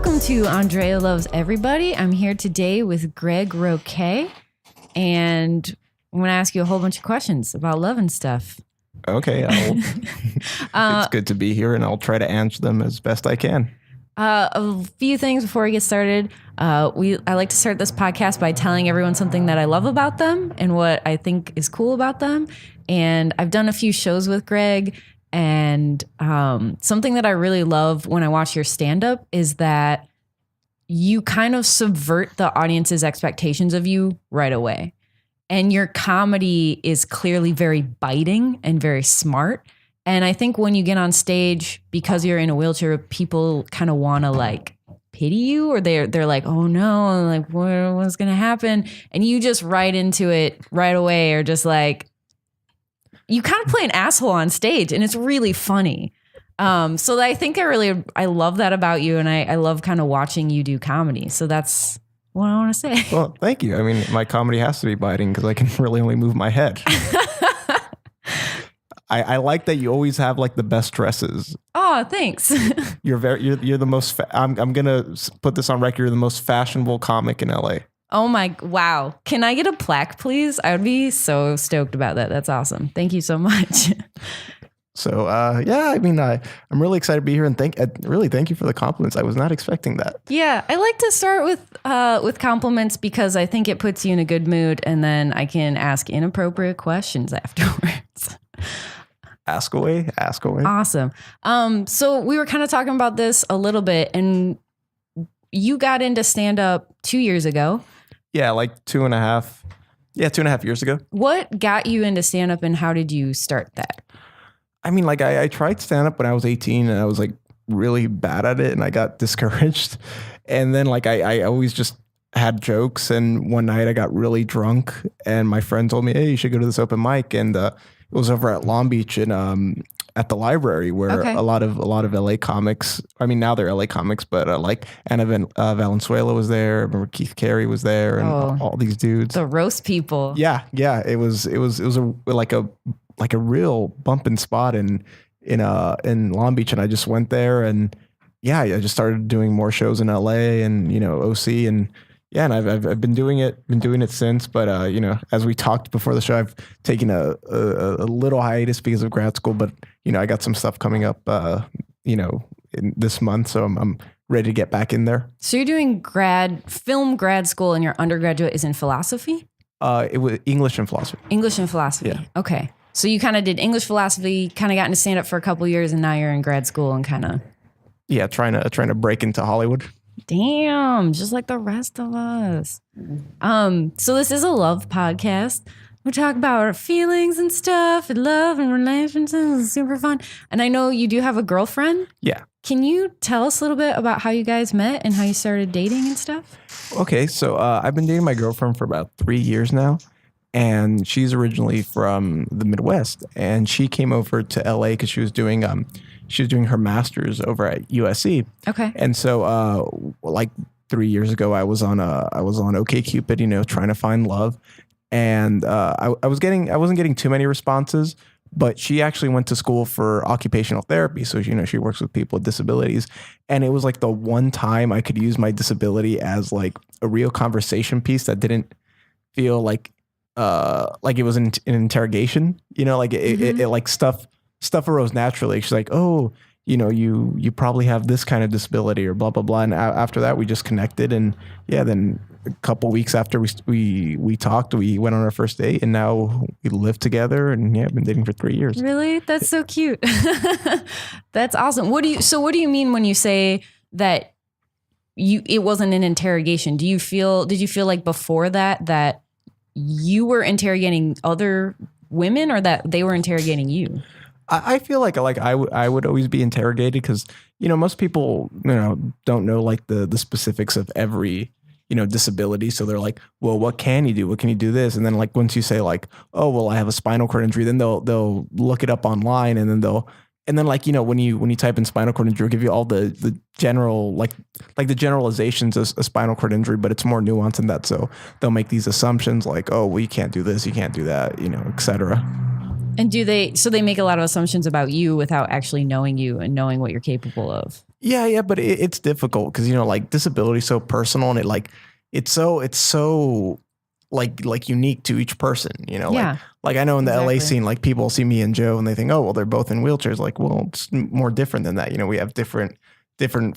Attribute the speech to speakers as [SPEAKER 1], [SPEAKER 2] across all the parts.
[SPEAKER 1] Welcome to Andrea Loves Everybody. I'm here today with Greg Roque, and I'm going to ask you a whole bunch of questions about love and stuff.
[SPEAKER 2] Okay, it's good to be here, and I'll try to answer them as best I can.
[SPEAKER 1] A few things before we get started. I like to start this podcast by telling everyone something that I love about them and what I think is cool about them. And I've done a few shows with Greg, and something that I really love when I watch your stand-up is that you kind of subvert the audience's expectations of you right away. And your comedy is clearly very biting and very smart. And I think when you get on stage, because you're in a wheelchair, people kind of want to like pity you, or they're like, oh no, like what's going to happen? And you just right into it right away, or just like, you kind of play an asshole on stage, and it's really funny. So I think I love that about you, and I love kind of watching you do comedy. So that's what I want to say.
[SPEAKER 2] Well, thank you. I mean, my comedy has to be biting because I can really only move my head. I like that you always have like the best dresses.
[SPEAKER 1] Oh, thanks.
[SPEAKER 2] You're the most. I'm gonna put this on record. You're the most fashionable comic in LA.
[SPEAKER 1] Oh my, wow. Can I get a plaque, please? I would be so stoked about that. That's awesome. Thank you so much.
[SPEAKER 2] So, yeah, I mean, I'm really excited to be here, and thank you for the compliments. I was not expecting that.
[SPEAKER 1] Yeah, I like to start with compliments because I think it puts you in a good mood, and then I can ask inappropriate questions afterwards.
[SPEAKER 2] Ask away.
[SPEAKER 1] Awesome. So we were kind of talking about this a little bit, and you got into stand-up 2 years ago.
[SPEAKER 2] Yeah, like 2.5 years ago.
[SPEAKER 1] What got you into stand-up, and how did you start that?
[SPEAKER 2] I mean, like I tried stand-up when I was 18, and I was like really bad at it, and I got discouraged. And then like I always just had jokes, and one night I got really drunk, and my friend told me, hey, you should go to this open mic. And it was over at Long Beach, and at the library, where a lot of LA comics. I mean, now they're LA comics, but like Anna Valenzuela was there. I remember Keith Carey was there, and all these dudes.
[SPEAKER 1] The roast people.
[SPEAKER 2] Yeah. It was like a real bumping spot in Long Beach, and I just went there, and yeah, I just started doing more shows in LA and OC, and yeah, and I've been doing it since. But as we talked before the show, I've taken a little hiatus because of grad school, but I got some stuff coming up in this month, so I'm ready to get back in there.
[SPEAKER 1] So you're doing film grad school, and your undergraduate is in philosophy?
[SPEAKER 2] It was English and philosophy.
[SPEAKER 1] English and philosophy.
[SPEAKER 2] Yeah.
[SPEAKER 1] Okay. So you kind of did English philosophy, kind of got into stand up for a couple of years, and now you're in grad school and kind of.
[SPEAKER 2] Yeah, trying to break into Hollywood.
[SPEAKER 1] Damn, just like the rest of us. So this is a love podcast. We talk about our feelings and stuff, and love and relationships. It's super fun. And I know you do have a girlfriend.
[SPEAKER 2] Yeah.
[SPEAKER 1] Can you tell us a little bit about how you guys met and how you started dating and stuff?
[SPEAKER 2] Okay, so I've been dating my girlfriend for about 3 years now. And she's originally from the Midwest, and she came over to LA because she was doing her master's over at USC.
[SPEAKER 1] Okay.
[SPEAKER 2] And so like 3 years ago, I was on OkCupid, trying to find love, and I wasn't getting too many responses, but she actually went to school for occupational therapy, so she works with people with disabilities, and it was like the one time I could use my disability as like a real conversation piece that didn't feel like it was an interrogation, it like stuff arose naturally. She's like, oh, you probably have this kind of disability or blah, blah, blah. And after that, we just connected. And yeah, then a couple weeks after we talked, we went on our first date, and now we live together, and yeah, I've been dating for 3 years.
[SPEAKER 1] Really? That's so cute. That's awesome. What do you mean when you say that it wasn't an interrogation? Did you feel like before that you were interrogating other women, or that they were interrogating you?
[SPEAKER 2] I feel like I would always be interrogated because, most people, don't know like the specifics of every, disability. So they're like, well, what can you do? What can you do this? And then like, once you say like, oh, well, I have a spinal cord injury, then they'll look it up online, and then like, when you type in spinal cord injury, it'll give you all the general, like the generalizations of a spinal cord injury, but it's more nuanced than that. So they'll make these assumptions like, oh, well, you can't do this, you can't do that, et cetera.
[SPEAKER 1] And so they make a lot of assumptions about you without actually knowing you and knowing what you're capable of.
[SPEAKER 2] Yeah, but it's difficult because, you know, like disability is so personal and it's so like unique to each person, you know, like I know in the LA scene, like people see me and Joe and they think, oh, well, they're both in wheelchairs. Like, well, it's more different than that. You know, we have different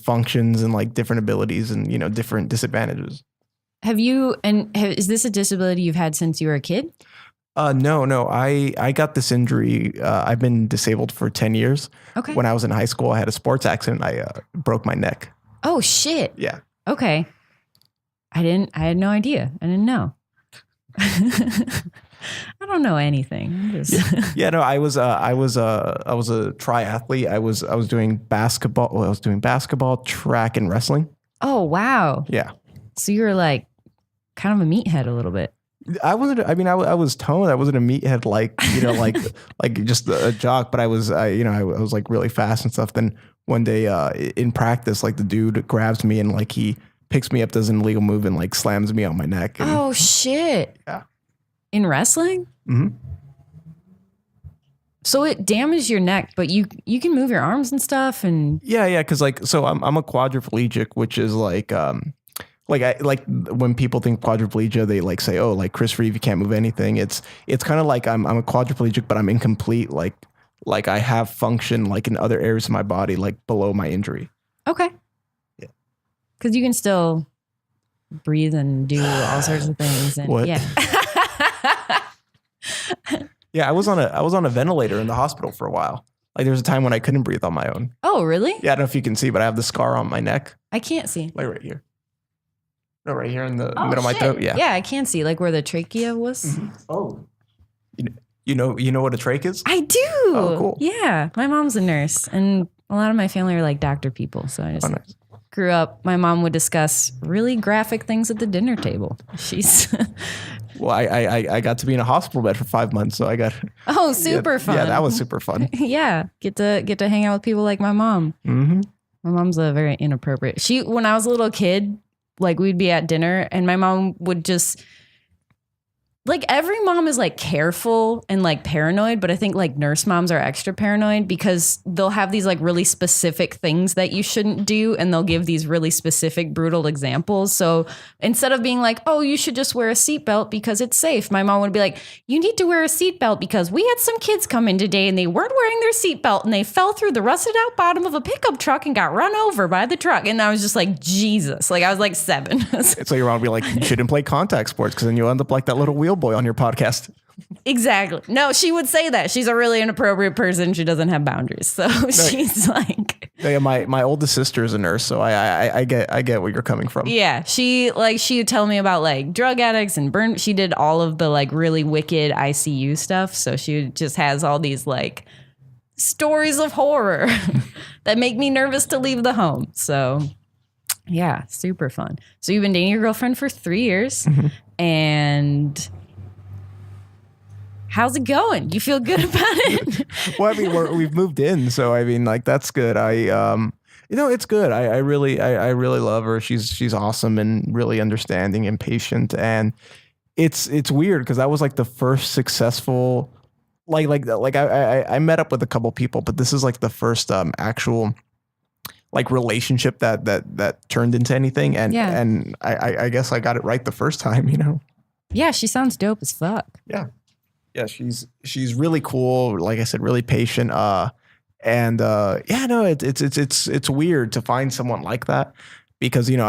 [SPEAKER 2] functions and like different abilities and, you know, different disadvantages.
[SPEAKER 1] Is this a disability you've had since you were a kid?
[SPEAKER 2] No. I got this injury. I've been disabled for 10 years.
[SPEAKER 1] Okay.
[SPEAKER 2] When I was in high school, I had a sports accident. I broke my neck.
[SPEAKER 1] Oh, shit.
[SPEAKER 2] Yeah.
[SPEAKER 1] Okay. I had no idea. I didn't know. I don't know anything.
[SPEAKER 2] No, I was a triathlete. I was doing basketball. Well, I was doing basketball, track, and wrestling.
[SPEAKER 1] Oh, wow.
[SPEAKER 2] Yeah.
[SPEAKER 1] So you were like kind of a meathead a little bit.
[SPEAKER 2] I wasn't. I mean, I was toned. I wasn't a meathead like, you know, like like just a jock. But I was like really fast and stuff. Then one day in practice, like the dude grabs me and like he picks me up, does an illegal move, and like slams me on my neck. And,
[SPEAKER 1] oh shit!
[SPEAKER 2] Yeah.
[SPEAKER 1] In wrestling.
[SPEAKER 2] Mm-hmm.
[SPEAKER 1] So it damaged your neck, but you can move your arms and stuff. And
[SPEAKER 2] yeah, because like so I'm a quadriplegic, which is like like when people think quadriplegia, they like say, oh, like Chris Reeve, you can't move anything. It's kind of like I'm a quadriplegic, but I'm incomplete. Like I have function like in other areas of my body, like below my injury.
[SPEAKER 1] Okay.
[SPEAKER 2] Yeah.
[SPEAKER 1] Because you can still breathe and do all sorts of things. And
[SPEAKER 2] what?
[SPEAKER 1] Yeah.
[SPEAKER 2] Yeah, I was on a ventilator in the hospital for a while. Like there was a time when I couldn't breathe on my own.
[SPEAKER 1] Oh, really?
[SPEAKER 2] Yeah, I don't know if you can see, but I have the scar on my neck.
[SPEAKER 1] I can't see.
[SPEAKER 2] Like right here. No, right here in the middle of my throat. Yeah.
[SPEAKER 1] Yeah, I can see like where the trachea was.
[SPEAKER 2] Mm-hmm. Oh. You know what a trach is?
[SPEAKER 1] I do.
[SPEAKER 2] Oh, cool.
[SPEAKER 1] Yeah. My mom's a nurse and a lot of my family are like doctor people. So I just grew up. My mom would discuss really graphic things at the dinner table. She's
[SPEAKER 2] well, I got to be in a hospital bed for 5 months, so I got
[SPEAKER 1] super fun.
[SPEAKER 2] Yeah, that was super fun.
[SPEAKER 1] Yeah, get to hang out with people like my mom.
[SPEAKER 2] Mm-hmm.
[SPEAKER 1] My mom's a very inappropriate. When I was a little kid, like we'd be at dinner and my mom would just like every mom is like careful and like paranoid, but I think like nurse moms are extra paranoid because they'll have these like really specific things that you shouldn't do. And they'll give these really specific, brutal examples. So instead of being like, oh, you should just wear a seatbelt because it's safe, my mom would be like, you need to wear a seatbelt because we had some kids come in today and they weren't wearing their seatbelt and they fell through the rusted out bottom of a pickup truck and got run over by the truck. And I was just like, Jesus, like I was like 7.
[SPEAKER 2] So your mom would be like, you shouldn't play contact sports because then you'll end up like that little wheel boy on your podcast.
[SPEAKER 1] Exactly. No, she would say that. She's a really inappropriate person. She doesn't have boundaries. So she's like,
[SPEAKER 2] yeah, my oldest sister is a nurse, so I get where you're coming from.
[SPEAKER 1] Yeah, she would tell me about like drug addicts and burn. She did all of the like really wicked ICU stuff. So she just has all these like stories of horror that make me nervous to leave the home. So yeah, super fun. So you've been dating your girlfriend for 3 years,
[SPEAKER 2] mm-hmm.
[SPEAKER 1] and how's it going? You feel good about it?
[SPEAKER 2] Well, I mean, we've moved in, so I mean, like that's good. It's good. I really love her. She's awesome and really understanding and patient. And it's weird because I was like the first successful, I met up with a couple people, but this is like the first actual like relationship that turned into anything. And and I guess I got it right the first time, you know.
[SPEAKER 1] Yeah, she sounds dope as fuck.
[SPEAKER 2] Yeah. Yeah, she's really cool. Like I said, really patient. It's weird to find someone like that because you know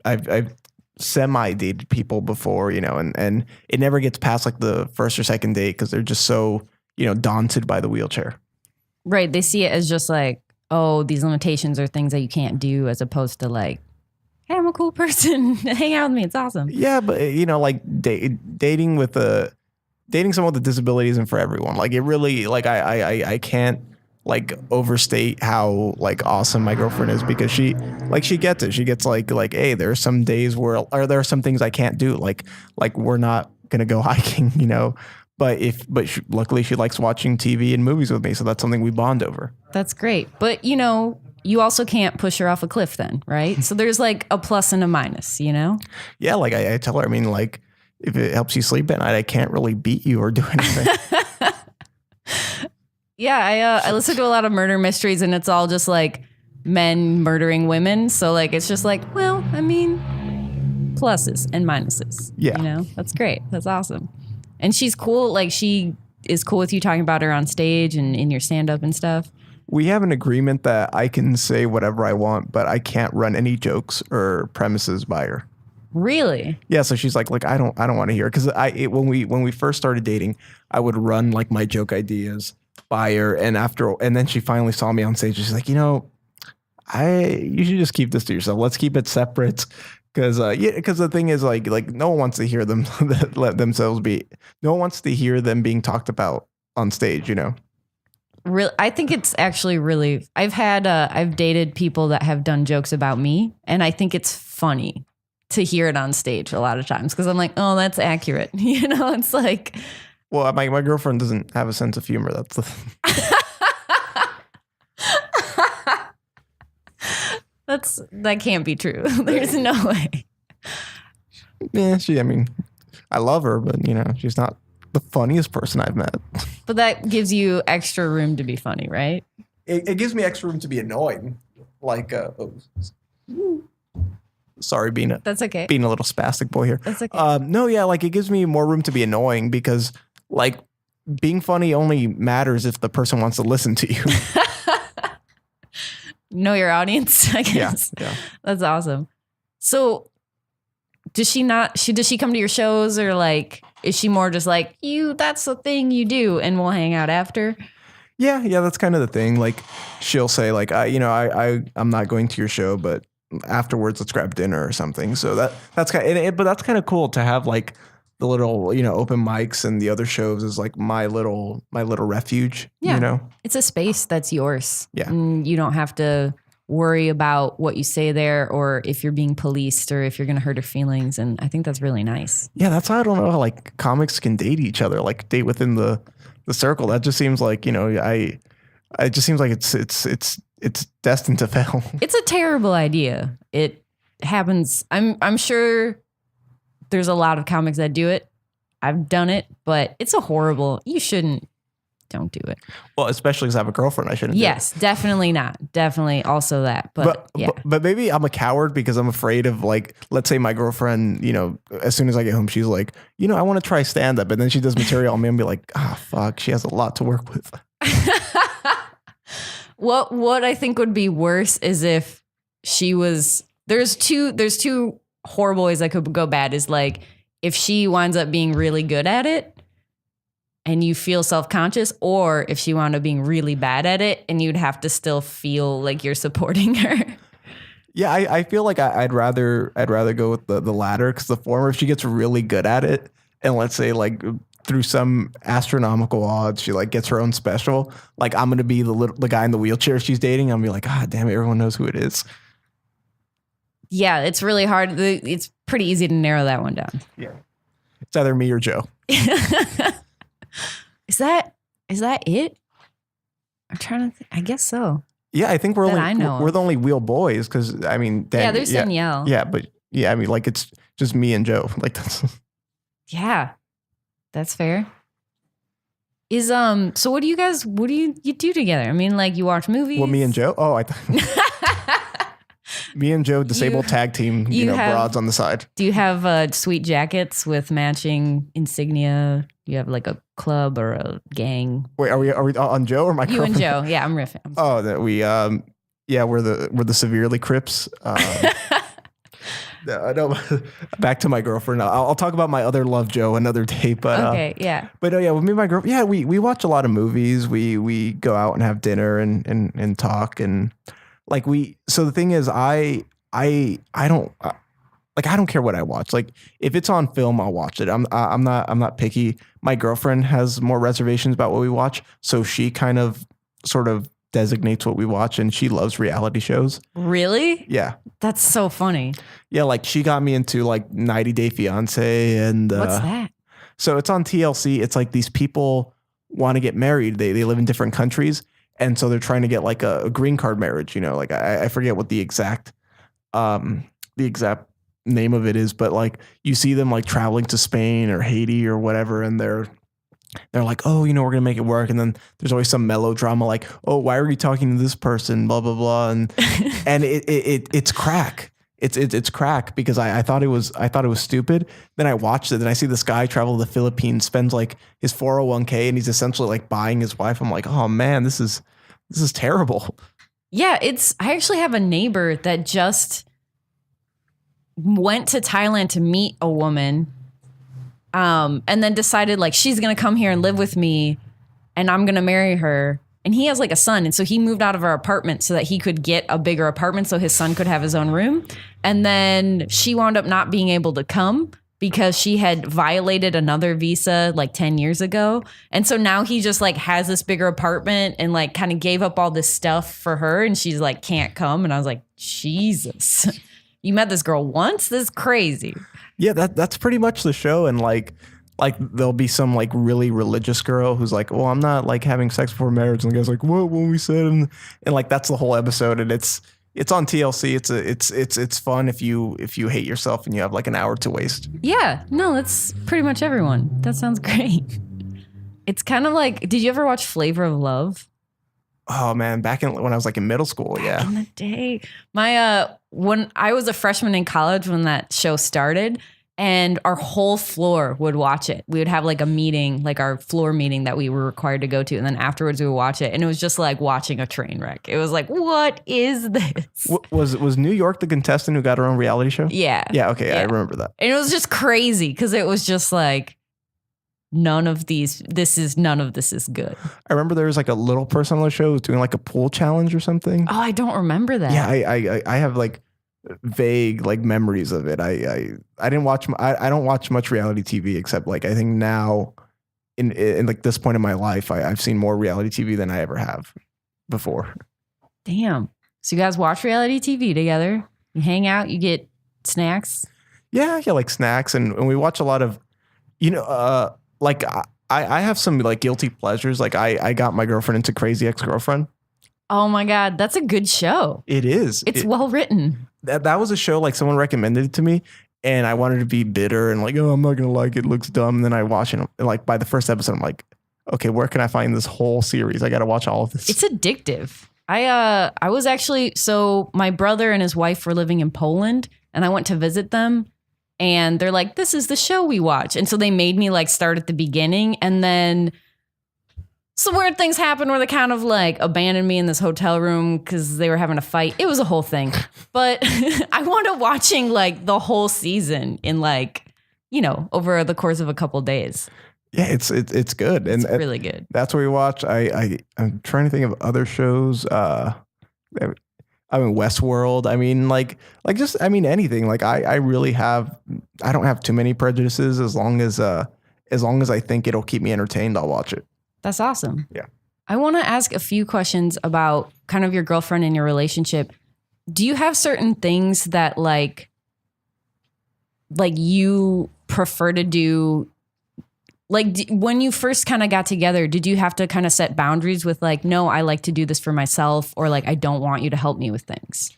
[SPEAKER 2] I've semi dated people before, you know, and it never gets past like the first or second date because they're just so, you know, daunted by the wheelchair. Right.
[SPEAKER 1] They see it as just like, oh, these limitations are things that you can't do, as opposed to like, hey, I'm a cool person. Hang out with me. It's awesome.
[SPEAKER 2] Yeah, but you know, like dating someone with a disability isn't for everyone. Like it really, like I can't like overstate how like awesome my girlfriend is because she gets it. She gets like, hey, there are some days where, or there are some things I can't do. Like we're not going to go hiking, you know, but luckily she likes watching TV and movies with me. So that's something we bond over.
[SPEAKER 1] That's great. But you know, you also can't push her off a cliff then, right? So there's like a plus and a minus, you know?
[SPEAKER 2] Yeah. Like I tell her, I mean, like, if it helps you sleep at night, I can't really beat you or do anything.
[SPEAKER 1] Yeah, I listen to a lot of murder mysteries, and it's all just like men murdering women. So like it's just like, well, I mean, pluses and minuses.
[SPEAKER 2] Yeah.
[SPEAKER 1] You know, that's great. That's awesome. And she's cool. Like she is cool with you talking about her on stage and in your stand up and stuff.
[SPEAKER 2] We have an agreement that I can say whatever I want, but I can't run any jokes or premises by her.
[SPEAKER 1] Really?
[SPEAKER 2] Yeah. So she's like, I don't want to hear, because when we first started dating, I would run like my joke ideas by her, and then she finally saw me on stage. She's like, you should just keep this to yourself. Let's keep it separate. Because the thing is like no one wants to hear them let themselves be. No one wants to hear them being talked about on stage.
[SPEAKER 1] Real, I think it's actually really. I've dated people that have done jokes about me, and I think it's funny to hear it on stage a lot of times because I'm like, oh, that's accurate. It's like.
[SPEAKER 2] Well, my girlfriend doesn't have a sense of humor. That's the.
[SPEAKER 1] That can't be true. There's no way.
[SPEAKER 2] Yeah, I love her, but she's not the funniest person I've met.
[SPEAKER 1] But that gives you extra room to be funny, right?
[SPEAKER 2] It gives me extra room to be annoying. Like, sorry,
[SPEAKER 1] that's okay.
[SPEAKER 2] Being a little spastic boy here.
[SPEAKER 1] That's okay.
[SPEAKER 2] No, yeah, like it gives me more room to be annoying because like being funny only matters if the person wants to listen to you.
[SPEAKER 1] Know your audience, I guess.
[SPEAKER 2] Yeah.
[SPEAKER 1] That's awesome. So does she come to your shows, or like is she more just like that's the thing you do and we'll hang out after?
[SPEAKER 2] Yeah, that's kind of the thing. Like she'll say like I'm not going to your show, but afterwards let's grab dinner or something. So that's kind of, but that's kind of cool to have like the little open mics and the other shows is like my little refuge.
[SPEAKER 1] Yeah. It's a space that's yours.
[SPEAKER 2] Yeah.
[SPEAKER 1] And you don't have to worry about what you say there or if you're being policed or if you're going to hurt her feelings. And I think that's really nice.
[SPEAKER 2] Yeah, that's how I don't know how like comics can date each other, like date within the circle. That just seems like, it just seems like it's destined to fail.
[SPEAKER 1] It's a terrible idea. It happens. I'm sure there's a lot of comics that do it. I've done it, but it's don't do it.
[SPEAKER 2] Well, especially because I have a girlfriend, I shouldn't.
[SPEAKER 1] Yes, definitely not. Definitely also that. But yeah.
[SPEAKER 2] But maybe I'm a coward because I'm afraid of like, let's say my girlfriend, as soon as I get home, she's like, I want to try stand up. And then she does material on me and be like, fuck, she has a lot to work with.
[SPEAKER 1] What I think would be worse is if she was, there's two horrible ways that could go bad is like if she winds up being really good at it and you feel self-conscious, or if she wound up being really bad at it and you'd have to still feel like you're supporting her.
[SPEAKER 2] Yeah, I feel like I'd rather go with the latter, because the former, if she gets really good at it and let's say like through some astronomical odds she like gets her own special, like I'm gonna be the guy in the wheelchair she's dating. I'm gonna be like, damn it, everyone knows who it is.
[SPEAKER 1] Yeah, it's really hard. It's pretty easy to narrow that one down.
[SPEAKER 2] Yeah, it's either me or Joe.
[SPEAKER 1] Is that it? I'm trying to think. I guess so.
[SPEAKER 2] Yeah, I think we're the only wheel boys, because I mean,
[SPEAKER 1] there's Danielle.
[SPEAKER 2] Yeah, but yeah, I mean, like it's just me and Joe. Like that's.
[SPEAKER 1] Yeah, that's fair. Is so what do you do together? I mean, like you watch movies?
[SPEAKER 2] Well, me and Joe. Oh, me and Joe, disabled tag team, broads on the side.
[SPEAKER 1] Do you have sweet jackets with matching insignia? Do you have like a club or a gang?
[SPEAKER 2] Wait, are we on Joe or my girlfriend?
[SPEAKER 1] You and Joe. Yeah, I'm riffing.
[SPEAKER 2] That we we're the severely Crips. No, back to my girlfriend. I'll talk about my other love, Joe, another day. But
[SPEAKER 1] okay, yeah.
[SPEAKER 2] But with me and my girl, yeah, we watch a lot of movies. We go out and have dinner and talk, and like so the thing is, I don't I don't care what I watch. Like if it's on film, I'll watch it. I'm not picky. My girlfriend has more reservations about what we watch, so she kind of sort of designates what we watch, and she loves reality shows.
[SPEAKER 1] Really?
[SPEAKER 2] Yeah.
[SPEAKER 1] That's so funny.
[SPEAKER 2] Yeah, like she got me into like 90 Day Fiance and
[SPEAKER 1] what's that?
[SPEAKER 2] So it's on TLC. It's like these people want to get married. They live in different countries, and so they're trying to get like a green card marriage. Like I forget what the exact name of it is, but like you see them like traveling to Spain or Haiti or whatever, and they're like, oh, we're gonna make it work, and then there's always some melodrama like, oh, why are you talking to this person, blah blah blah, and it's crack. It's crack because I thought it was stupid. Then I watched it and I see this guy travel to the Philippines, spends like his 401k, and he's essentially like buying his wife. I'm like, oh man, this is terrible.
[SPEAKER 1] Yeah, I actually have a neighbor that just went to Thailand to meet a woman, and then decided like she's gonna come here and live with me, and I'm gonna marry her. And he has like a son. And so he moved out of our apartment so that he could get a bigger apartment so his son could have his own room. And then she wound up not being able to come because she had violated another visa like 10 years ago. And so now he just like has this bigger apartment and like kind of gave up all this stuff for her. And she's like, can't come. And I was like, Jesus, you met this girl once? This is crazy.
[SPEAKER 2] Yeah, that's pretty much the show. And like there'll be some like really religious girl who's like, well, I'm not like having sex before marriage, and the guy's like, what we said, and like that's the whole episode, and it's on TLC. It's fun if you hate yourself and you have like an hour to waste.
[SPEAKER 1] Yeah, no, that's pretty much everyone. That sounds great. It's kind of like, did you ever watch Flavor of Love?
[SPEAKER 2] Oh man, when I was like in middle school, yeah.
[SPEAKER 1] Back in the day, my when I was a freshman in college when that show started. And our whole floor would watch it. We would have like a meeting, like our floor meeting that we were required to go to. And then afterwards we would watch it. And it was just like watching a train wreck. It was like, what is this?
[SPEAKER 2] Was New York the contestant who got her own reality show?
[SPEAKER 1] Yeah.
[SPEAKER 2] Yeah. Okay.
[SPEAKER 1] Yeah.
[SPEAKER 2] I remember that.
[SPEAKER 1] And it was just crazy because it was just like, none of this is good.
[SPEAKER 2] I remember there was like a little person on the show who was doing like a pool challenge or something.
[SPEAKER 1] Oh, I don't remember that.
[SPEAKER 2] Yeah. I have like vague like memories of it. I didn't watch. I don't watch much reality TV except like I think now in like this point in my life, I've seen more reality TV than I ever have before.
[SPEAKER 1] Damn. So you guys watch reality TV together? You hang out? You get snacks?
[SPEAKER 2] Yeah, like snacks, and we watch a lot of, like I have some like guilty pleasures. Like I got my girlfriend into Crazy Ex-Girlfriend.
[SPEAKER 1] Oh my God, that's a good show.
[SPEAKER 2] It is.
[SPEAKER 1] It's well written.
[SPEAKER 2] That was a show like someone recommended it to me, and I wanted to be bitter and like, oh, I'm not gonna like it. It looks dumb. And then I watch it, and like by the first episode, I'm like, okay, where can I find this whole series? I got to watch all of this.
[SPEAKER 1] It's addictive. I was actually, so my brother and his wife were living in Poland, and I went to visit them, and they're like, this is the show we watch. And so they made me like start at the beginning, and then some weird things happened where they kind of like abandoned me in this hotel room because they were having a fight. It was a whole thing. But I wound up watching like the whole season in like, over the course of a couple days.
[SPEAKER 2] Yeah, it's good. And
[SPEAKER 1] it's really good.
[SPEAKER 2] That's what we watch. I'm trying to think of other shows. I mean, Westworld. I mean, anything. Like I don't have too many prejudices as long as I think it'll keep me entertained, I'll watch it.
[SPEAKER 1] That's awesome.
[SPEAKER 2] Yeah.
[SPEAKER 1] I want to ask a few questions about kind of your girlfriend and your relationship. Do you have certain things that like you prefer to do? Like when you first kind of got together, did you have to kind of set boundaries with like, no, I like to do this for myself, or like, I don't want you to help me with things?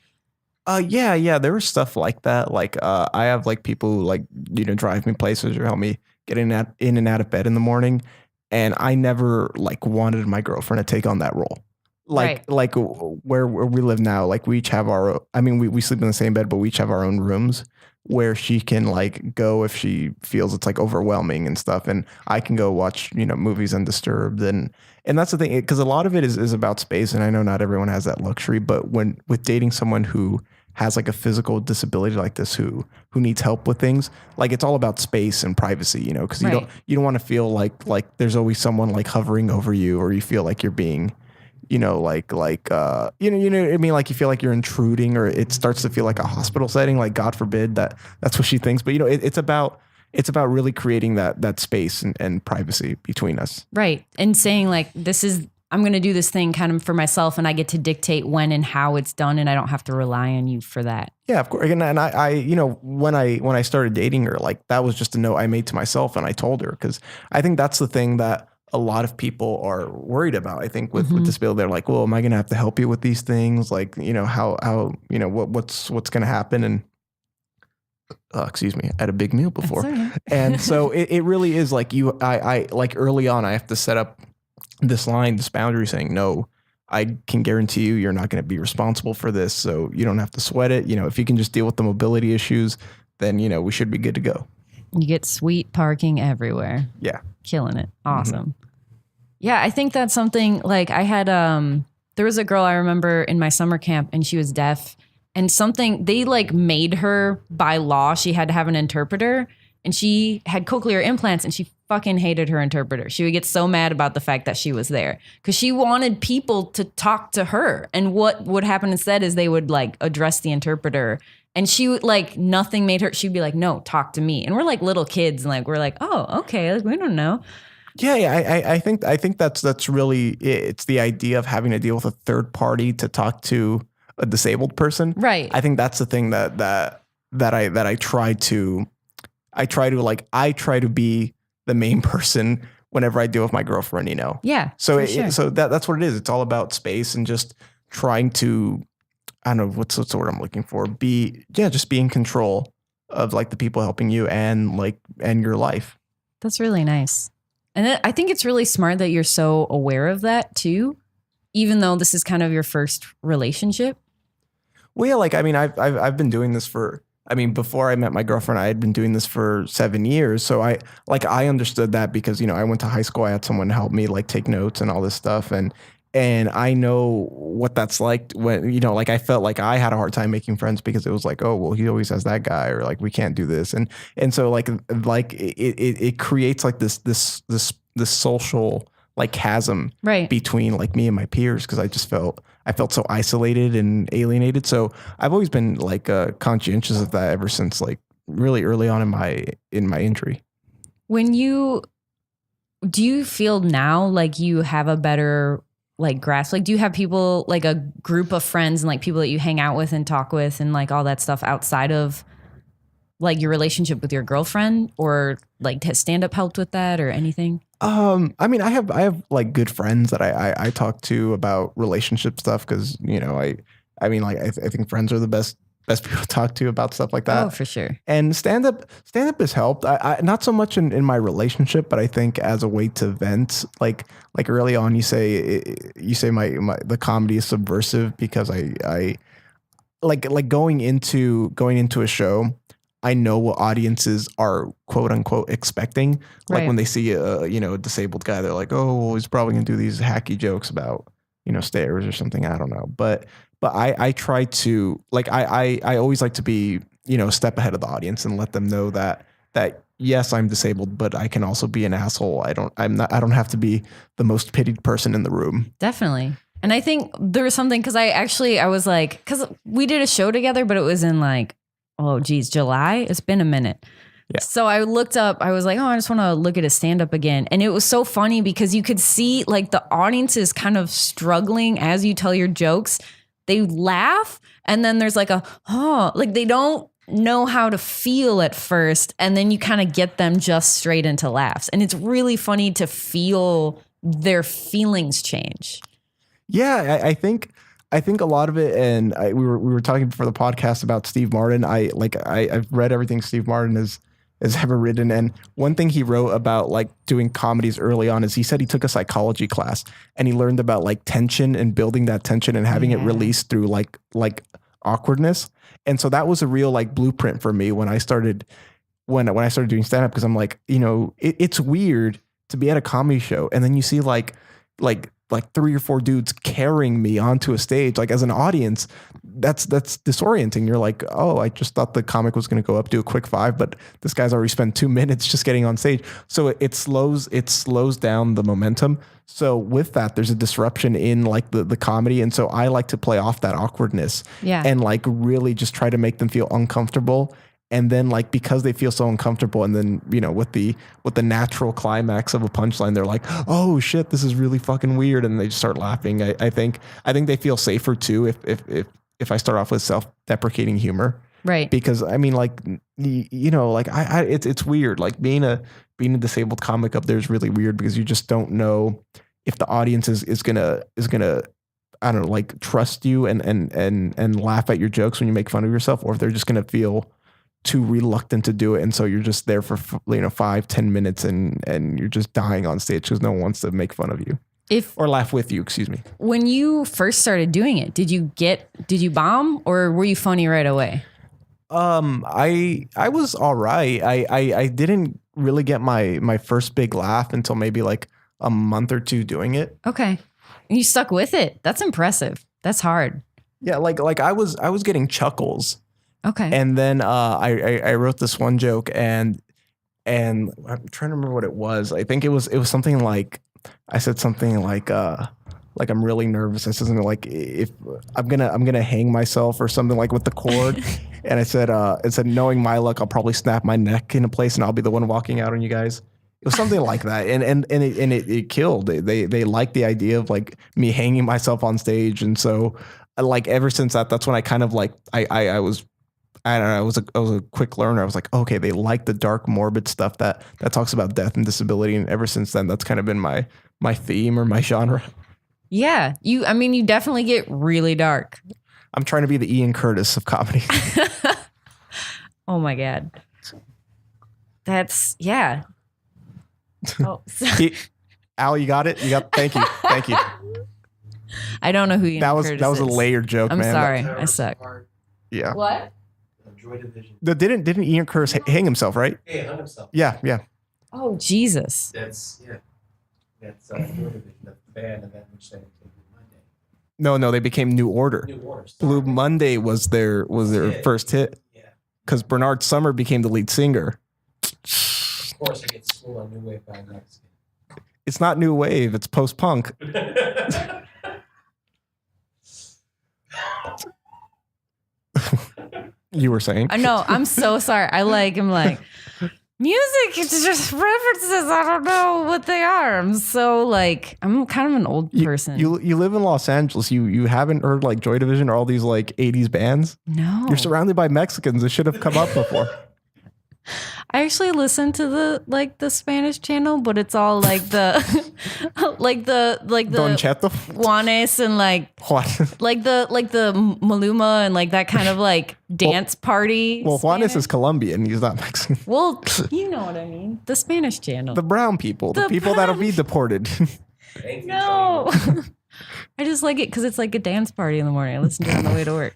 [SPEAKER 2] Yeah. There was stuff like that. Like, I have like people who like, drive me places or help me get in and out of bed in the morning. And I never like wanted my girlfriend to take on that role. Like where we live now, like we each have we sleep in the same bed, but we each have our own rooms where she can like go if she feels it's like overwhelming and stuff. And I can go watch, movies undisturbed. And that's the thing, because a lot of it is about space. And I know not everyone has that luxury, but with dating someone who has like a physical disability like this, who needs help with things, like it's all about space and privacy, because you don't want to feel like there's always someone like hovering over you, or you feel like you're being, like what I mean? Like you feel like you're intruding, or it starts to feel like a hospital setting, like God forbid that's what she thinks. But it's about really creating that space and privacy between us. Right.
[SPEAKER 1] And saying like, I'm going to do this thing kind of for myself, and I get to dictate when and how it's done, and I don't have to rely on you for that.
[SPEAKER 2] Yeah, of course. And I when I started dating her, like that was just a note I made to myself, and I told her, because I think that's the thing that a lot of people are worried about. I think with disability, they're like, well, am I going to have to help you with these things? Like, how what's going to happen? And excuse me, I had a big meal before.
[SPEAKER 1] okay.
[SPEAKER 2] And so it really is like I like early on, I have to set up this boundary saying, no, I can guarantee you're not going to be responsible for this. So you don't have to sweat it. If you can just deal with the mobility issues, then, we should be good to go.
[SPEAKER 1] You get sweet parking everywhere.
[SPEAKER 2] Yeah.
[SPEAKER 1] Killing it. Awesome. Yeah, I think that's something like I had, there was a girl I remember in my summer camp and she was deaf and they like made her by law. She had to have an interpreter and she had cochlear implants and she fucking hated her interpreter. She would get so mad about the fact that she was there because she wanted people to talk to her. And what would happen instead is they would like address the interpreter and she would like, nothing made her, she'd be like, no, talk to me. And we're like little kids and like, we're like, oh, okay. Like, we don't know.
[SPEAKER 2] Yeah. I think that's really, it's the idea of having to deal with a third party to talk to a disabled person.
[SPEAKER 1] Right.
[SPEAKER 2] I think that's the thing that I try to be the main person whenever I deal with my girlfriend,
[SPEAKER 1] Yeah.
[SPEAKER 2] So
[SPEAKER 1] sure.
[SPEAKER 2] so that's what it is. It's all about space and just trying to, I don't know what's the word I'm looking for. Just be in control of like the people helping you and your life.
[SPEAKER 1] That's really nice. And I think it's really smart that you're so aware of that too, even though this is kind of your first relationship.
[SPEAKER 2] Well, yeah, like, I mean, I've been doing this before I met my girlfriend, I had been doing this for 7 years. So I understood that because, I went to high school, I had someone help me like take notes and all this stuff. And I know what that's like when, like I felt like I had a hard time making friends because it was like, oh, well, he always has that guy or like, we can't do this. And so like it creates like this social like chasm between like me and my peers. Cause I felt so isolated and alienated. So I've always been like conscientious of that ever since like really early on in my injury.
[SPEAKER 1] Do you feel now like you have a better like grasp? Like, do you have people like a group of friends and like people that you hang out with and talk with and like all that stuff outside of like your relationship with your girlfriend, or like has stand-up helped with that or anything?
[SPEAKER 2] I mean, I have like good friends that I talk to about relationship stuff. Cause I think friends are the best people to talk to about stuff like that.
[SPEAKER 1] Oh, for sure.
[SPEAKER 2] And stand-up has helped. I not so much in my relationship, but I think as a way to vent, like early on, you say the comedy is subversive because I like going into a show, I know what audiences are quote unquote expecting. Like when they see a disabled guy, they're like, oh, well, he's probably gonna do these hacky jokes about, stairs or something. I don't know. But I try to like, I always like to be, a step ahead of the audience and let them know that yes, I'm disabled, but I can also be an asshole. I don't have to be the most pitied person in the room.
[SPEAKER 1] Definitely. And I think there was something, cause I was like, cause we did a show together, but it was in like, oh geez, July. It's been a minute. Yeah. So I looked up, I was like, oh, I just want to look at his stand-up again. And it was so funny because you could see like the audience is kind of struggling as you tell your jokes. They laugh and then there's like like they don't know how to feel at first. And then you kind of get them just straight into laughs. And it's really funny to feel their feelings change.
[SPEAKER 2] Yeah, I think a lot of it, and we were talking before the podcast about Steve Martin. I've read everything Steve Martin has ever written, and one thing he wrote about like doing comedies early on is he said he took a psychology class and he learned about like tension and building that tension and having it released through like awkwardness. And so that was a real like blueprint for me when I started doing stand up, because I'm like, it's weird to be at a comedy show and then you see like 3 or 4 dudes carrying me onto a stage, like as an audience, that's disorienting. You're like, oh, I just thought the comic was going to go up, do a quick 5, but this guy's already spent 2 minutes just getting on stage. So it slows down the momentum. So with that, there's a disruption in like the comedy. And so I like to play off that awkwardness and like really just try to make them feel uncomfortable. And then like, because they feel so uncomfortable, and then, with the natural climax of a punchline, they're like, oh shit, this is really fucking weird. And they just start laughing. I think they feel safer too if I start off with self-deprecating humor.
[SPEAKER 1] Right.
[SPEAKER 2] Because I mean, like, like it's weird. Like being a disabled comic up there is really weird because you just don't know if the audience is gonna, I don't know, like trust you and laugh at your jokes when you make fun of yourself, or if they're just gonna feel too reluctant to do it, and so you're just there for 5-10 minutes, and you're just dying on stage because no one wants to make fun of you or laugh with you. Excuse me.
[SPEAKER 1] When you first started doing it, did you bomb or were you funny right away?
[SPEAKER 2] I was all right. I didn't really get my first big laugh until maybe like a month or two doing it.
[SPEAKER 1] Okay. And you stuck with it. That's impressive. That's hard.
[SPEAKER 2] Yeah, like I was getting chuckles.
[SPEAKER 1] Okay.
[SPEAKER 2] And then I wrote this one joke, and I'm trying to remember what it was. I think it was something like, I said something like I'm really nervous. I said something like, if I'm gonna hang myself or something like with the cord. And I said knowing my luck, I'll probably snap my neck into place and I'll be the one walking out on you guys. It was something like that, and it killed. They liked the idea of like me hanging myself on stage, and so like ever since that's when I kind of like I was, I don't know, I was a quick learner. I was like, okay, they like the dark, morbid stuff that talks about death and disability, and ever since then, that's kind of been my theme or my genre.
[SPEAKER 1] Yeah, you definitely get really dark.
[SPEAKER 2] I'm trying to be the Ian Curtis of comedy.
[SPEAKER 1] Oh my God, that's yeah. Oh,
[SPEAKER 2] Al, you got it. Thank you.
[SPEAKER 1] I don't know who Ian Curtis is.
[SPEAKER 2] That was a layered joke,
[SPEAKER 1] I'm
[SPEAKER 2] man.
[SPEAKER 1] sorry, I suck.
[SPEAKER 2] Yeah.
[SPEAKER 1] What?
[SPEAKER 3] Joy Division.
[SPEAKER 2] Didn't Ian Curtis hang himself, right?
[SPEAKER 3] Yeah, he hung himself.
[SPEAKER 2] Yeah.
[SPEAKER 1] Oh Jesus.
[SPEAKER 3] That's Joy Division, the band, and then which then became Blue Monday.
[SPEAKER 2] No, they became New Order.
[SPEAKER 3] New Order.
[SPEAKER 2] Blue Monday was their first hit.
[SPEAKER 3] Yeah.
[SPEAKER 2] Because Bernard Sumner became the lead singer.
[SPEAKER 3] Of course, he gets schooled on New Wave by Mexican.
[SPEAKER 2] It's not new wave. It's post punk. You were saying?
[SPEAKER 1] I know. I'm so sorry. I'm like music. It's just references. I don't know what they are. I'm so like I'm kind of an old person.
[SPEAKER 2] You live in Los Angeles. You haven't heard like Joy Division or all these like 80s bands?
[SPEAKER 1] No.
[SPEAKER 2] You're surrounded by Mexicans. It should have come up before.
[SPEAKER 1] I actually listen to the Spanish channel, but it's all like the
[SPEAKER 2] Don Cheto?
[SPEAKER 1] Juanes and
[SPEAKER 2] What?
[SPEAKER 1] like the Maluma and like that kind of like dance party.
[SPEAKER 2] Well, Juanes
[SPEAKER 1] Spanish.
[SPEAKER 2] is Colombian. He's not Mexican.
[SPEAKER 1] Well, you know what I mean. The Spanish channel.
[SPEAKER 2] The brown people. The people that'll be deported.
[SPEAKER 1] No. I just like it because it's like a dance party in the morning. I listen to it on the way to work.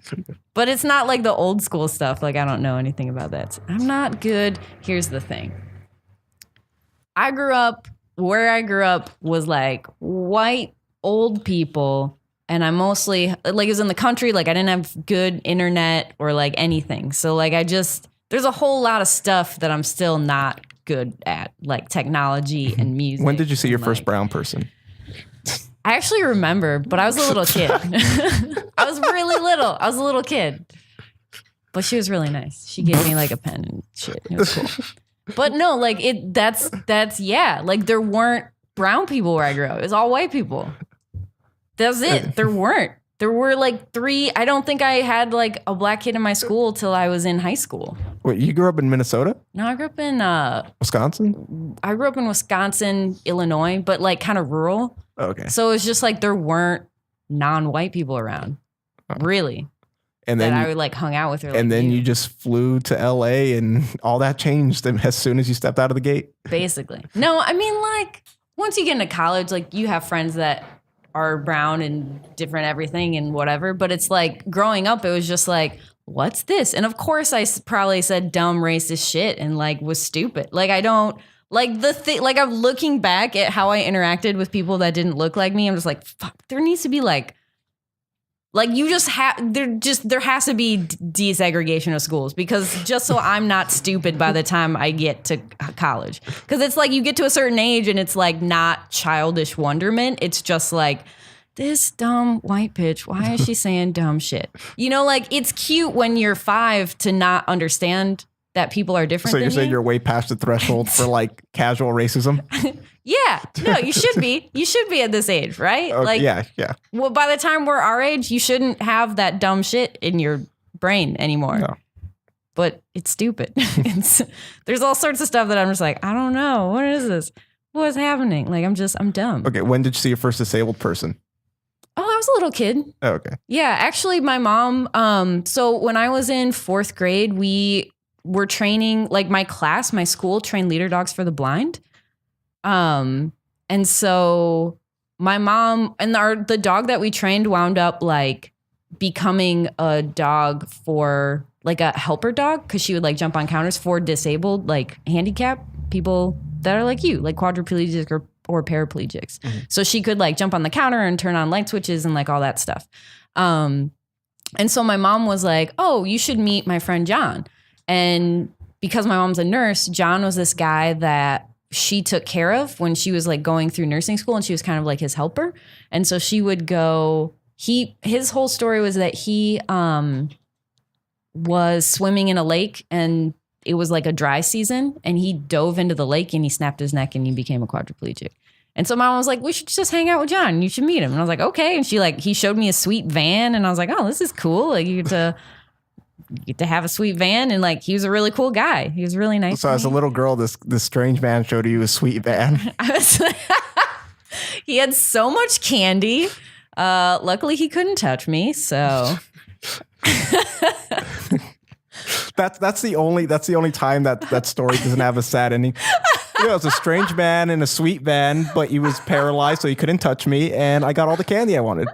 [SPEAKER 1] But it's not like the old school stuff. Like, I don't know anything about that. I'm not good. Here's the thing. Where I grew up was like white old people. And I mostly, like, it was in the country. Like, I didn't have good internet or like anything. So, like, there's a whole lot of stuff that I'm still not good at, like technology and music.
[SPEAKER 2] When did you see your first brown person?
[SPEAKER 1] I actually remember, but I was a little kid. I was really little. I was a little kid. But she was really nice. She gave me like a pen and shit. It was cool. But no, like that's yeah. Like there weren't brown people where I grew up. It was all white people. That's it. There weren't. There were like 3. I don't think I had like a black kid in my school till I was in high school.
[SPEAKER 2] Wait, you grew up in Minnesota?
[SPEAKER 1] No, I grew up in
[SPEAKER 2] Wisconsin?
[SPEAKER 1] I grew up in Wisconsin, Illinois, but like kind of rural.
[SPEAKER 2] Okay.
[SPEAKER 1] So it was just like there weren't non-white people around, really.
[SPEAKER 2] And then
[SPEAKER 1] I would like hung out with her.
[SPEAKER 2] And then you just flew to LA and all that changed as soon as you stepped out of the gate.
[SPEAKER 1] Basically. No, I mean like once you get into college, like you have friends that are brown and different everything and whatever. But it's like growing up, it was just like, what's this? And of course I probably said dumb racist shit and like was stupid. Like I don't like the thing, like I'm looking back at how I interacted with people that didn't look like me. I'm just like, fuck, there needs to be like you just have, there has to be desegregation of schools because just so I'm not stupid by the time I get to college. Because it's like you get to a certain age and it's like not childish wonderment. It's just like, this dumb white bitch, why is she saying dumb shit? You know, like it's cute when you're 5 to not understand that people are different.
[SPEAKER 2] So you're saying you're way past the threshold for like casual racism?
[SPEAKER 1] Yeah, no, you should be. You should be at this age, right?
[SPEAKER 2] Okay,
[SPEAKER 1] like,
[SPEAKER 2] yeah.
[SPEAKER 1] Well, by the time we're our age, you shouldn't have that dumb shit in your brain anymore.
[SPEAKER 2] No.
[SPEAKER 1] But it's stupid. There's all sorts of stuff that I'm just like, I don't know. What is this? What's happening? Like, I'm dumb.
[SPEAKER 2] Okay, when did you see your first disabled person?
[SPEAKER 1] Oh, I was a little kid.
[SPEAKER 2] Oh, okay.
[SPEAKER 1] Yeah, actually, my mom. So when I was in 4th grade, were training, like my class, my school trained leader dogs for the blind. And so my mom and the dog that we trained wound up like becoming a dog for like a helper dog, because she would like jump on counters for disabled, like handicapped people that are like you, like quadriplegics or paraplegics. Mm-hmm. So she could like jump on the counter and turn on light switches and like all that stuff. And so my mom was like, oh, you should meet my friend John. And because my mom's a nurse, John was this guy that she took care of when she was like going through nursing school, and she was kind of like his helper. And so she would go, his whole story was that he was swimming in a lake and it was like a dry season, and he dove into the lake and he snapped his neck and he became a quadriplegic. And so my mom was like, we should just hang out with John. You should meet him. And I was like, okay. And he showed me a sweet van, and I was like, oh, this is cool. Like you get to have a sweet van, and like he was a really cool guy. He was really nice.
[SPEAKER 2] So as a little girl, this strange man showed you a sweet van.
[SPEAKER 1] He had so much candy. Luckily he couldn't touch me. So
[SPEAKER 2] that's the only time that story doesn't have a sad ending. You know, it's a strange man in a sweet van, but he was paralyzed, so he couldn't touch me, and I got all the candy I wanted.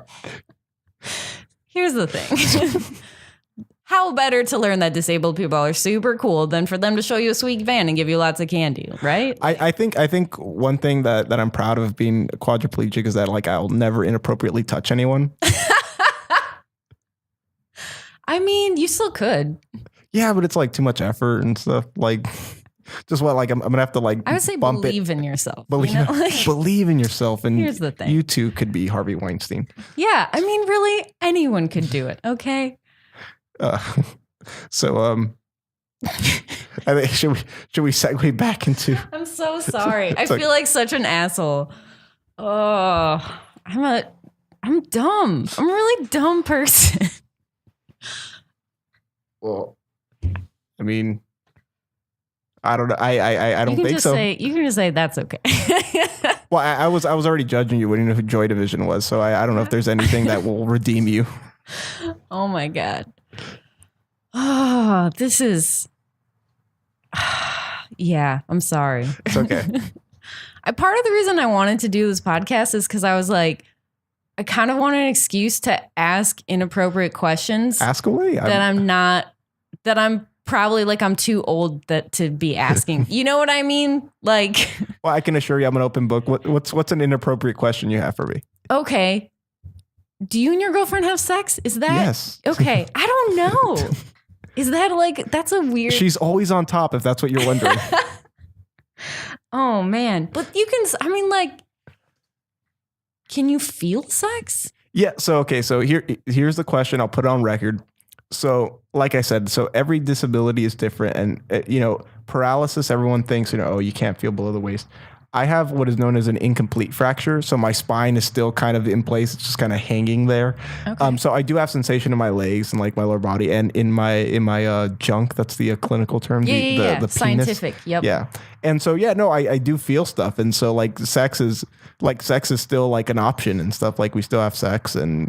[SPEAKER 1] Here's the thing. How better to learn that disabled people are super cool than for them to show you a sweet van and give you lots of candy, right?
[SPEAKER 2] I think one thing that I'm proud of being quadriplegic is that like I'll never inappropriately touch anyone.
[SPEAKER 1] I mean, you still could.
[SPEAKER 2] Yeah, but it's like too much effort and stuff. Like, just what? Like I'm gonna have to like.
[SPEAKER 1] I would say believe in yourself.
[SPEAKER 2] Believe in yourself, and
[SPEAKER 1] here's the thing:
[SPEAKER 2] you too could be Harvey Weinstein.
[SPEAKER 1] Yeah, I mean, really, anyone could do it. Okay.
[SPEAKER 2] So I think should we segue back into?
[SPEAKER 1] I'm so sorry. I feel like such an asshole. Oh, I'm dumb. I'm a really dumb person.
[SPEAKER 2] Well, I mean, I don't know. I don't think so.
[SPEAKER 1] You can just say that's okay.
[SPEAKER 2] Well, I was already judging you when you knew who Joy Division was, so I don't know if there's anything that will redeem you.
[SPEAKER 1] Oh my God. Oh, this is. Yeah, I'm sorry.
[SPEAKER 2] It's okay.
[SPEAKER 1] Part of the reason I wanted to do this podcast is because I was like, I kind of wanted an excuse to ask inappropriate questions.
[SPEAKER 2] Ask away.
[SPEAKER 1] That I'm probably like I'm too old to be asking. You know what I mean? Like,
[SPEAKER 2] well, I can assure you, I'm an open book. What's an inappropriate question you have for me?
[SPEAKER 1] Okay. Do you and your girlfriend have sex? Is that
[SPEAKER 2] yes?
[SPEAKER 1] Okay. I don't know. Is that like that's a weird?
[SPEAKER 2] She's always on top. If that's what you're wondering.
[SPEAKER 1] Oh man, but you can. I mean, like, can you feel sex?
[SPEAKER 2] Yeah. So okay. So here's the question. I'll put it on record. So, like I said, so every disability is different, and paralysis. Everyone thinks oh, you can't feel below the waist. I have what is known as an incomplete fracture, so my spine is still kind of in place. It's just kind of hanging there. Okay. So I do have sensation in my legs and like my lower body, and in my junk. That's the clinical term. The penis.
[SPEAKER 1] Scientific. Yep.
[SPEAKER 2] Yeah. And so I do feel stuff, and so like sex is still like an option and stuff. Like we still have sex, and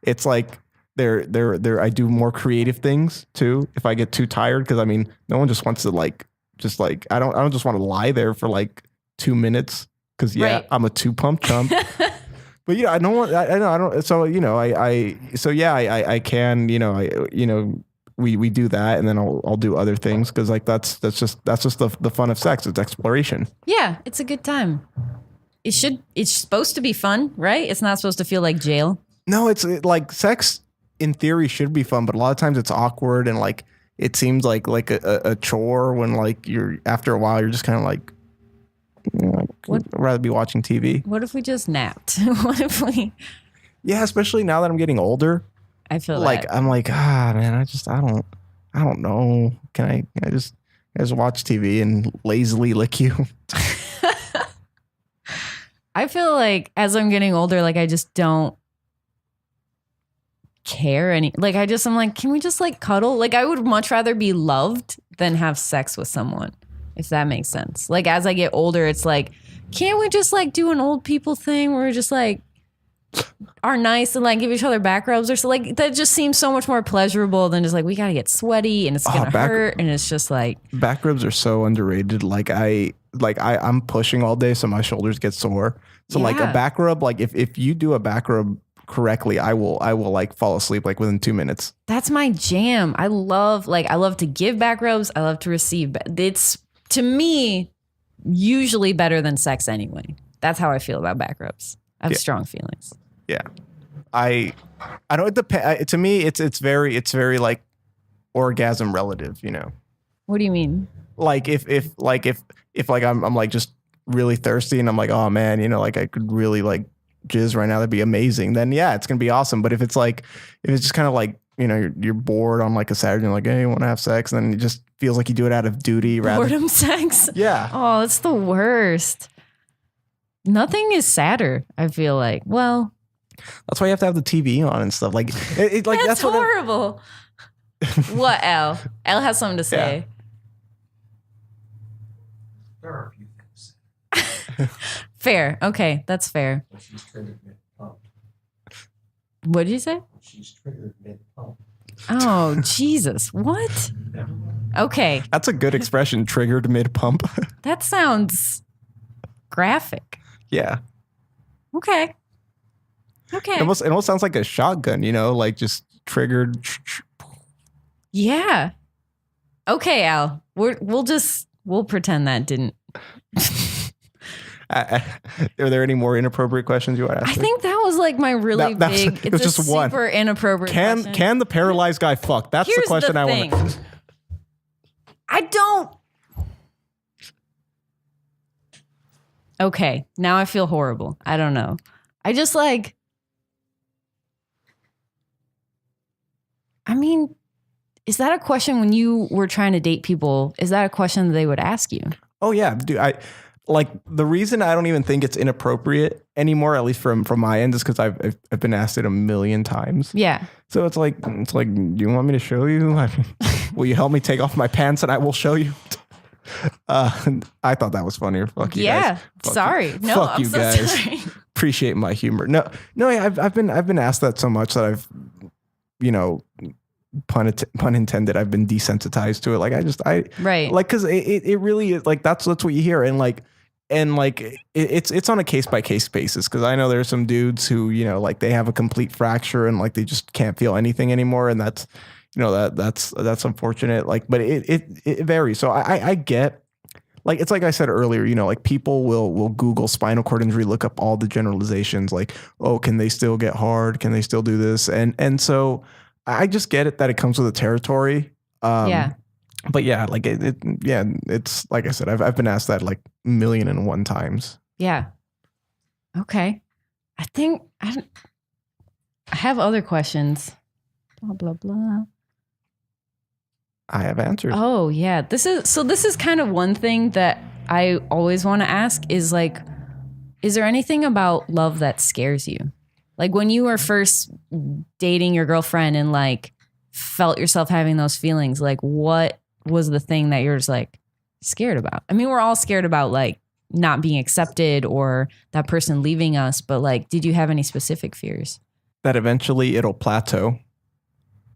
[SPEAKER 2] it's like. I do more creative things too. If I get too tired, because I mean, no one just wants to I don't just want to lie there for like 2 minutes because right. I'm a 2 pump chump. But I don't want. I don't. So I can. We do that, and then I'll do other things because like that's just the fun of sex. It's exploration.
[SPEAKER 1] Yeah, it's a good time. It's supposed to be fun, right? It's not supposed to feel like jail.
[SPEAKER 2] No, it's like sex. In theory should be fun, but a lot of times it's awkward and like it seems like a chore when like you're after a while you're just kind of like I'd rather be watching TV.
[SPEAKER 1] What if we just napped? What if we?
[SPEAKER 2] Yeah, especially now that I'm getting older.
[SPEAKER 1] I feel
[SPEAKER 2] like
[SPEAKER 1] that.
[SPEAKER 2] I'm like man, I don't know. Can I just watch TV and lazily lick you?
[SPEAKER 1] I feel like as I'm getting older, like I just don't care I'm like, can we just like cuddle? Like I would much rather be loved than have sex with someone, if that makes sense. Like as I get older, it's like, can't we just like do an old people thing where we're just like are nice and like give each other back rubs or so, like that just seems so much more pleasurable than just like we gotta get sweaty and it's gonna hurt and it's just like
[SPEAKER 2] back rubs are so underrated. I'm pushing all day, so my shoulders get sore. So like a back rub, like if you do a back rub correctly, I will like fall asleep like within 2 minutes.
[SPEAKER 1] That's my jam. I love to give back rubs. I love to receive. It's to me usually better than sex anyway. That's how I feel about back rubs. I have strong feelings.
[SPEAKER 2] Yeah. I don't depend. To me, it's very like orgasm relative, you know.
[SPEAKER 1] What do you mean?
[SPEAKER 2] Like if I'm like just really thirsty and I'm like, oh man, you know, like I could really like jizz right now, that'd be amazing. Then yeah, it's gonna be awesome. But if it's just kind of like, you know, you're bored on like a Saturday and like, hey, you want to have sex, and then it just feels like you do it out of duty rather.
[SPEAKER 1] Boredom sex.
[SPEAKER 2] Yeah.
[SPEAKER 1] Oh, it's the worst. Nothing is sadder, I feel like. Well,
[SPEAKER 2] that's why you have to have the TV on and stuff. Like, that's
[SPEAKER 1] horrible. What, Al? Al has something to say.
[SPEAKER 2] Yeah.
[SPEAKER 3] There are a few things.
[SPEAKER 1] Fair. Okay, that's fair.
[SPEAKER 3] When she's triggered mid-pump.
[SPEAKER 1] What did you say?
[SPEAKER 3] She's triggered mid-pump.
[SPEAKER 1] Oh, Jesus. What?
[SPEAKER 3] Never mind.
[SPEAKER 1] Okay.
[SPEAKER 2] That's a good expression, triggered mid-pump.
[SPEAKER 1] That sounds graphic.
[SPEAKER 2] Yeah.
[SPEAKER 1] Okay.
[SPEAKER 2] It almost sounds like a shotgun, you know, like just triggered.
[SPEAKER 1] Yeah. Okay, Al. We'll pretend that didn't.
[SPEAKER 2] Are there any more inappropriate questions you want to ask?
[SPEAKER 1] I think that was like my really big.
[SPEAKER 2] It was
[SPEAKER 1] it's
[SPEAKER 2] just
[SPEAKER 1] a
[SPEAKER 2] one.
[SPEAKER 1] super inappropriate question.
[SPEAKER 2] Can the paralyzed guy fuck? That's
[SPEAKER 1] Here's
[SPEAKER 2] the question
[SPEAKER 1] the
[SPEAKER 2] I
[SPEAKER 1] thing.
[SPEAKER 2] want.
[SPEAKER 1] I don't. Okay, now I feel horrible. I don't know. I just like. I mean, is that a question when you were trying to date people? Is that a question that they would ask you?
[SPEAKER 2] Oh yeah, dude. Like the reason I don't even think it's inappropriate anymore, at least from my end, is because I've been asked it a million times.
[SPEAKER 1] Yeah.
[SPEAKER 2] So it's like, do you want me to show you? Will you help me take off my pants and I will show you? I thought that was funnier. Fuck you guys. Fuck
[SPEAKER 1] sorry.
[SPEAKER 2] You.
[SPEAKER 1] No,
[SPEAKER 2] Fuck
[SPEAKER 1] I'm
[SPEAKER 2] you
[SPEAKER 1] so
[SPEAKER 2] guys.
[SPEAKER 1] sorry.
[SPEAKER 2] Appreciate my humor. No. I've been asked that so much that I've, you know, pun intended, I've been desensitized to it. Like
[SPEAKER 1] right.
[SPEAKER 2] Like, cause it really is like, that's what you hear. And it's on a case by case basis. Cause I know there's some dudes who, you know, like they have a complete fracture and like, they just can't feel anything anymore. And that's, you know, that's unfortunate. Like, but it varies. So I get, like, it's like I said earlier, you know, like people will Google spinal cord injury, look up all the generalizations like, oh, can they still get hard? Can they still do this? And so I just get it that it comes with the territory.
[SPEAKER 1] Yeah.
[SPEAKER 2] But yeah, like it's like I said, I've been asked that like 1,000,001 times.
[SPEAKER 1] Yeah. Okay. I think I have other questions. Blah, blah, blah.
[SPEAKER 2] I have answers.
[SPEAKER 1] Oh yeah. This is kind of one thing that I always want to ask is like, is there anything about love that scares you? Like when you were first dating your girlfriend and like felt yourself having those feelings, like what was the thing that you're just like scared about? I mean, we're all scared about like not being accepted or that person leaving us, but like, did you have any specific fears?
[SPEAKER 2] That eventually it'll plateau.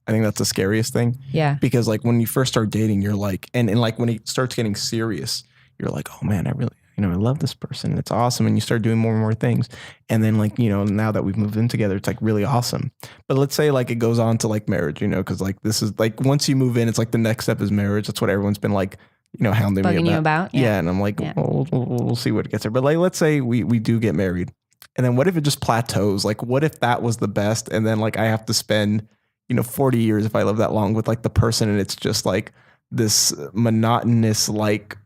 [SPEAKER 2] I think that's the scariest thing.
[SPEAKER 1] Yeah.
[SPEAKER 2] Because like when you first start dating, you're like, and like when it starts getting serious, you're like, oh man, I really, you know, I love this person. It's awesome. And you start doing more and more things. And then like, you know, now that we've moved in together, it's like really awesome. But let's say like it goes on to like marriage, you know, because like this is like once you move in, it's like the next step is marriage. That's what everyone's been like, you know, hounding
[SPEAKER 1] Bugging
[SPEAKER 2] me
[SPEAKER 1] you about. Yeah.
[SPEAKER 2] Yeah. And I'm like, well, we'll see what gets there. But like, let's say we do get married. And then what if it just plateaus? Like, what if that was the best? And then like I have to spend, you know, 40 years if I live that long with like the person and it's just like this monotonous, like,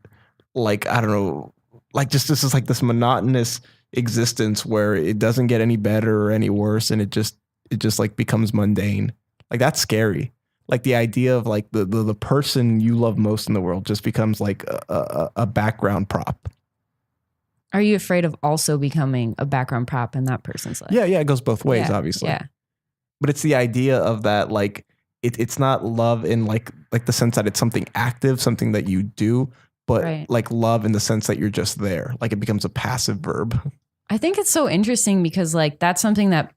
[SPEAKER 2] I don't know, like just this is like this monotonous existence where it doesn't get any better or any worse. And it just like becomes mundane. Like that's scary. Like the idea of like the person you love most in the world just becomes like a background prop.
[SPEAKER 1] Are you afraid of also becoming a background prop in that person's life?
[SPEAKER 2] Yeah. It goes both ways, obviously.
[SPEAKER 1] Yeah.
[SPEAKER 2] But it's the idea of that, like, it's not love in like the sense that it's something active, something that you do, but like love in the sense that you're just there. Like it becomes a passive verb.
[SPEAKER 1] I think it's so interesting because like that's something that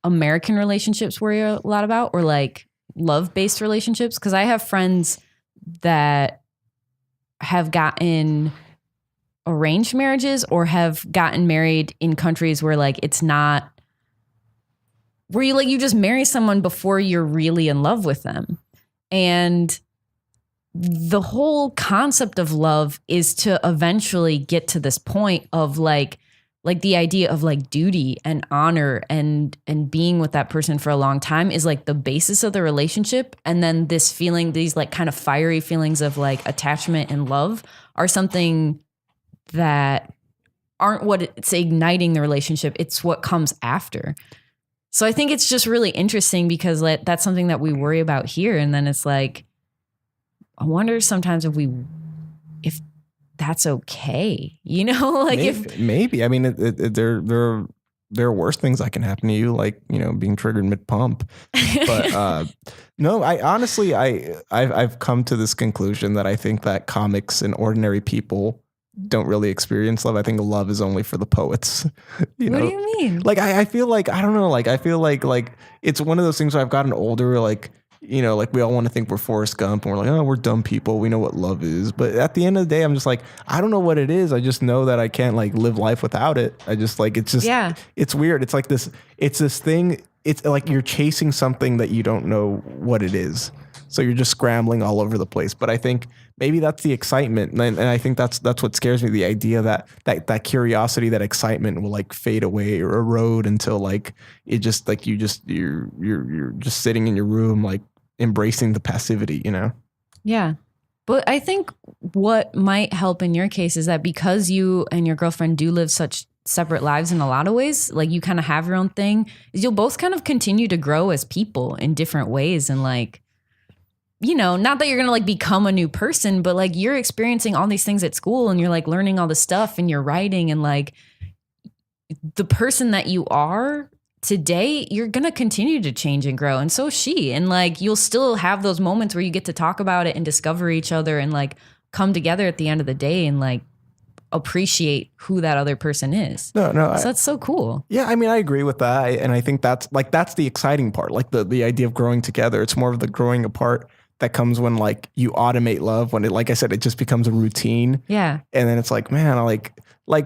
[SPEAKER 1] American relationships worry a lot about, or like love-based relationships. Because I have friends that have gotten arranged marriages or have gotten married in countries where like it's not where you just marry someone before you're really in love with them. And the whole concept of love is to eventually get to this point of like the idea of like duty and honor and being with that person for a long time is like the basis of the relationship. And then this feeling, these like kind of fiery feelings of like attachment and love are something that aren't what it's igniting the relationship. It's what comes after. So I think it's just really interesting because like, that's something that we worry about here. And then it's like, I wonder sometimes if that's okay, you know, like
[SPEAKER 2] maybe, I mean, there are worse things that can happen to you, like, you know, being triggered mid pump. But no, I honestly, I've come to this conclusion that I think that comics and ordinary people don't really experience love. I think love is only for the poets.
[SPEAKER 1] What do you mean?
[SPEAKER 2] Like, I feel like, I don't know, like, I feel like it's one of those things where I've gotten older, like, you know, like we all want to think we're Forrest Gump and we're like, oh, we're dumb people. We know what love is. But at the end of the day, I'm just like, I don't know what it is. I just know that I can't like live life without it. I just like, it's just, it's weird. It's like this thing. It's like you're chasing something that you don't know what it is. So you're just scrambling all over the place. But I think maybe that's the excitement. And I think that's what scares me. The idea that curiosity, that excitement will like fade away or erode until like, it just like, you're just sitting in your room, like, embracing the passivity, you know?
[SPEAKER 1] Yeah. But I think what might help in your case is that because you and your girlfriend do live such separate lives in a lot of ways, like you kind of have your own thing, is you'll both kind of continue to grow as people in different ways. And like, you know, not that you're going to like become a new person, but like you're experiencing all these things at school and you're like learning all this stuff and you're writing, and like the person that you are today, you're going to continue to change and grow. And so is she. And like, you'll still have those moments where you get to talk about it and discover each other and like come together at the end of the day and like appreciate who that other person is.
[SPEAKER 2] No.
[SPEAKER 1] So that's so cool.
[SPEAKER 2] Yeah. I mean, I agree with that. And I think that's the exciting part, like the idea of growing together. It's more of the growing apart that comes when like you automate love, when it, like I said, it just becomes a routine.
[SPEAKER 1] Yeah.
[SPEAKER 2] And then it's like, man,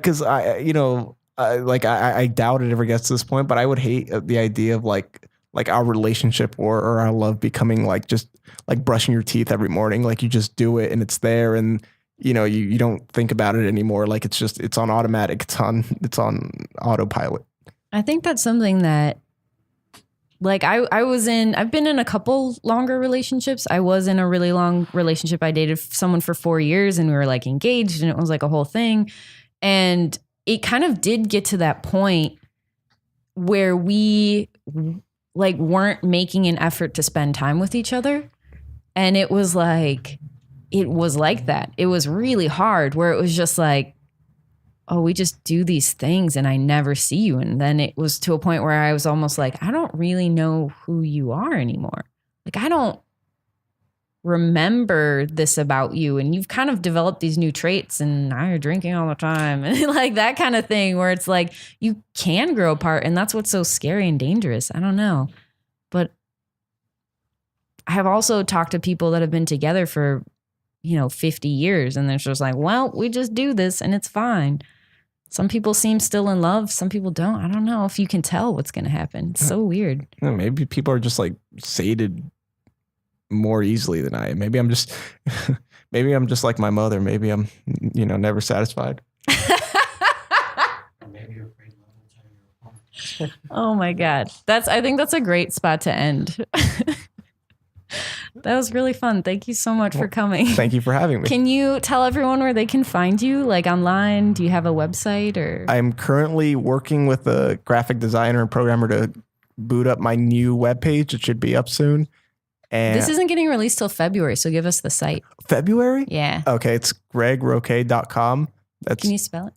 [SPEAKER 2] cause I doubt it ever gets to this point, but I would hate the idea of like our relationship or our love becoming like just like brushing your teeth every morning. Like you just do it and it's there, and you know, you don't think about it anymore. Like it's on automatic. It's on autopilot.
[SPEAKER 1] I think that's something that like I've been in a couple longer relationships. I was in a really long relationship. I dated someone for 4 years and we were like engaged and it was like a whole thing. And it kind of did get to that point where we like weren't making an effort to spend time with each other. And it was like that. It was really hard where it was just like, oh, we just do these things and I never see you. And then it was to a point where I was almost like, I don't really know who you are anymore. Like, I don't remember this about you, and you've kind of developed these new traits, and now you're drinking all the time and like that kind of thing where it's like you can grow apart, and that's what's so scary and dangerous. I don't know, but I have also talked to people that have been together for 50 years, and they're just like, well, we just do this and it's fine. Some people seem still in love, some people don't. I don't know if you can tell what's going to happen. It's so weird.
[SPEAKER 2] Maybe people are just like sated more easily than I am. Maybe I'm just like my mother. Maybe I'm, never satisfied.
[SPEAKER 3] Maybe you're afraid love will tear you apart.
[SPEAKER 1] Oh my God. I think that's a great spot to end. That was really fun. Thank you so much for coming.
[SPEAKER 2] Thank you for having me.
[SPEAKER 1] Can you tell everyone where they can find you, like online? Do you have a website or?
[SPEAKER 2] I'm currently working with a graphic designer and programmer to boot up my new webpage. It should be up soon. And
[SPEAKER 1] this isn't getting released till February, so give us the site.
[SPEAKER 2] February?
[SPEAKER 1] Yeah.
[SPEAKER 2] Okay, it's gregroque.com. That's
[SPEAKER 1] Can you spell it?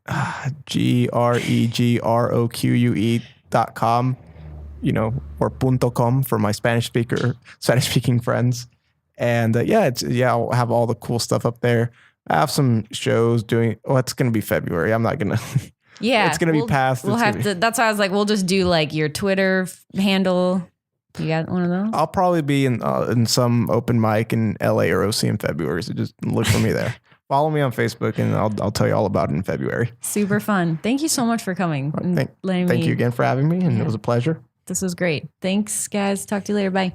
[SPEAKER 2] GREGROQUE.com, or .com for my Spanish speaking friends. And I'll have all the cool stuff up there. I have some shows it's going to be February. I'm not going to
[SPEAKER 1] Yeah.
[SPEAKER 2] It's gonna be past.
[SPEAKER 1] We'll have to. That's why I was like, we'll just do like your Twitter handle. You got one of those?
[SPEAKER 2] I'll probably be in some open mic in LA or OC in February. So just look for me there. Follow me on Facebook, and I'll tell you all about it in February.
[SPEAKER 1] Super fun. Thank you so much for coming.
[SPEAKER 2] Thank you again for having me, and it was a pleasure.
[SPEAKER 1] This was great. Thanks, guys. Talk to you later. Bye.